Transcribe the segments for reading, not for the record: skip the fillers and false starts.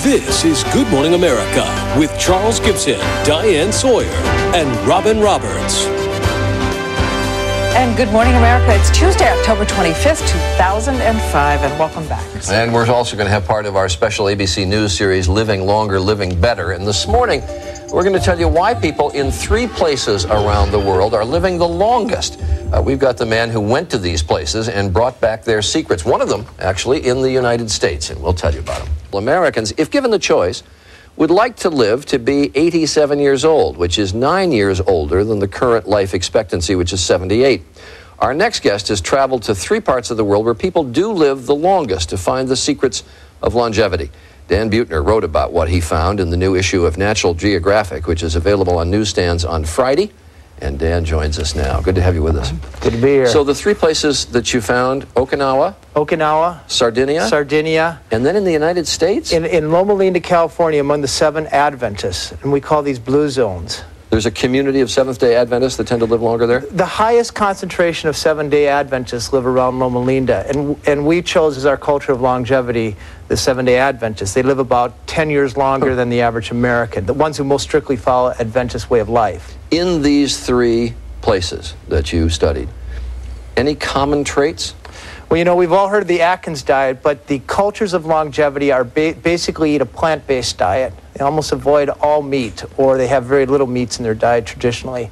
This is Good Morning America with Charles Gibson, Diane Sawyer, and Robin Roberts. And Good Morning America. It's Tuesday, October 25th, 2005, and welcome back. And we're also going to have part of our special ABC News series, Living Longer, Living Better. And this morning, we're going to tell you why people in 3 places around the world are living the longest. We've got the man who went to these places and brought back their secrets. One of them, actually, in the United States, and we'll tell you about him. Americans, if given the choice, would like to live to be 87 years old, which is 9 years older than the current life expectancy, which is 78. Our next guest has traveled to 3 parts of the world where people do live the longest to find the secrets of longevity. Dan Buettner wrote about what he found in the new issue of National Geographic, which is available on newsstands on Friday. And Dan joins us now. Good to have you with us. Good to be here. So the 3 places that you found, Okinawa, Sardinia, and then in the United States? in Loma Linda, California, among the 7 Adventists, and we call these blue zones. There's a community of Seventh-day Adventists that tend to live longer there? The highest concentration of 7-day Adventists live around Loma Linda, and we chose as our culture of longevity the 7-day Adventists. They live about 10 years longer than the average American, the ones who most strictly follow Adventist way of life. In these 3 places that you studied, any common traits? Well, you know, we've all heard of the Atkins diet, but the cultures of longevity are basically eat a plant-based diet. They almost avoid all meat, or they have very little meats in their diet traditionally.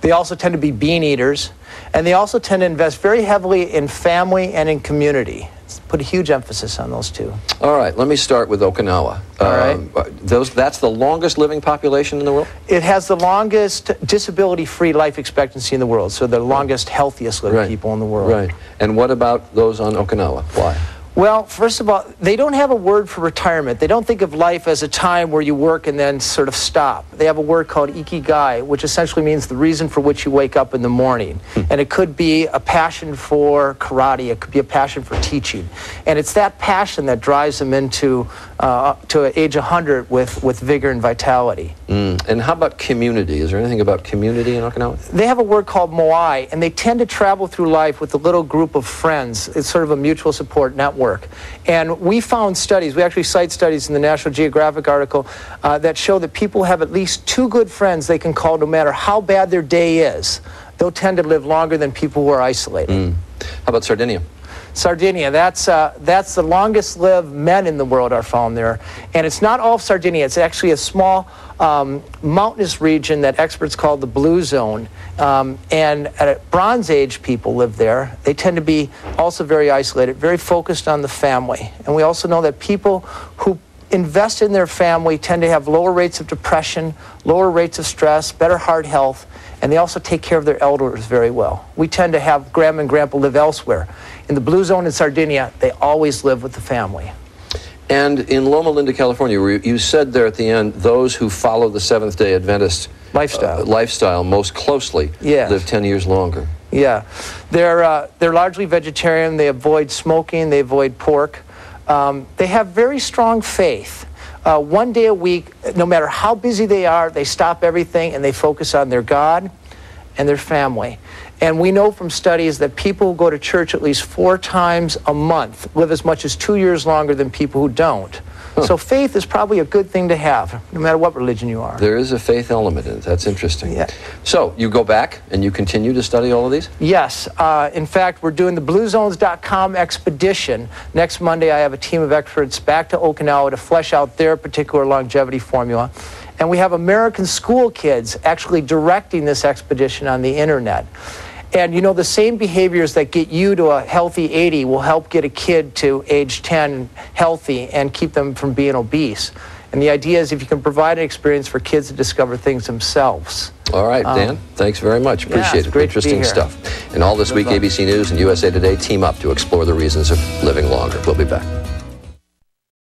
They also tend to be bean eaters, and they also tend to invest very heavily in family and in community. Put a huge emphasis on those 2. All right, let me start with Okinawa. All right. That's the longest living population in the world? It has the longest disability-free life expectancy in the world, so the longest, healthiest living people in the world. Right. And what about those on Okinawa? Why? Well, first of all, they don't have a word for retirement. They don't think of life as a time where you work and then sort of stop. They have a word called ikigai, which essentially means the reason for which you wake up in the morning. And it could be a passion for karate. It could be a passion for teaching. And it's that passion that drives them into to age 100 with vigor and vitality. And how about community? Is there anything about community in Okinawa? They have a word called moai, and they tend to travel through life with a little group of friends. It's sort of a mutual support network. And we found studies, we actually cite studies in the National Geographic article that show that people have at least 2 good friends they can call no matter how bad their day is. They'll tend to live longer than people who are isolated. How about Sardinia? Sardinia, that's the longest lived men in the world are found there. And it's not all of Sardinia, it's actually a small mountainous region that experts call the Blue Zone. And at Bronze Age people live there. They tend to be also very isolated, very focused on the family. And we also know that people who invest in their family tend to have lower rates of depression, lower rates of stress, better heart health, and they also take care of their elders very well. We tend to have grandma and grandpa live elsewhere. In the Blue Zone in Sardinia, they always live with the family. And in Loma Linda, California, you said there at the end, those who follow the Seventh-day Adventist lifestyle most closely live 10 years longer. Yeah. They're largely vegetarian. They avoid smoking. They avoid pork. They have very strong faith. 1 day a week, no matter how busy they are, they stop everything and they focus on their God and their family. And we know from studies that people who go to church at least 4 times a month live as much as 2 years longer than people who don't. So faith is probably a good thing to have, no matter what religion you are. There is a faith element in it. That's interesting. Yeah. So you go back and you continue to study all of these? Yes. In fact, we're doing the BlueZones.com expedition. Next Monday, I have a team of experts back to Okinawa to flesh out their particular longevity formula. And we have American school kids actually directing this expedition on the internet. And you know, the same behaviors that get you to a healthy 80 will help get a kid to age 10 healthy and keep them from being obese. And the idea is if you can provide an experience for kids to discover things themselves. All right, Dan, thanks very much. Appreciate it. Interesting stuff. And all this week, ABC News and USA Today team up to explore the reasons of living longer. We'll be back.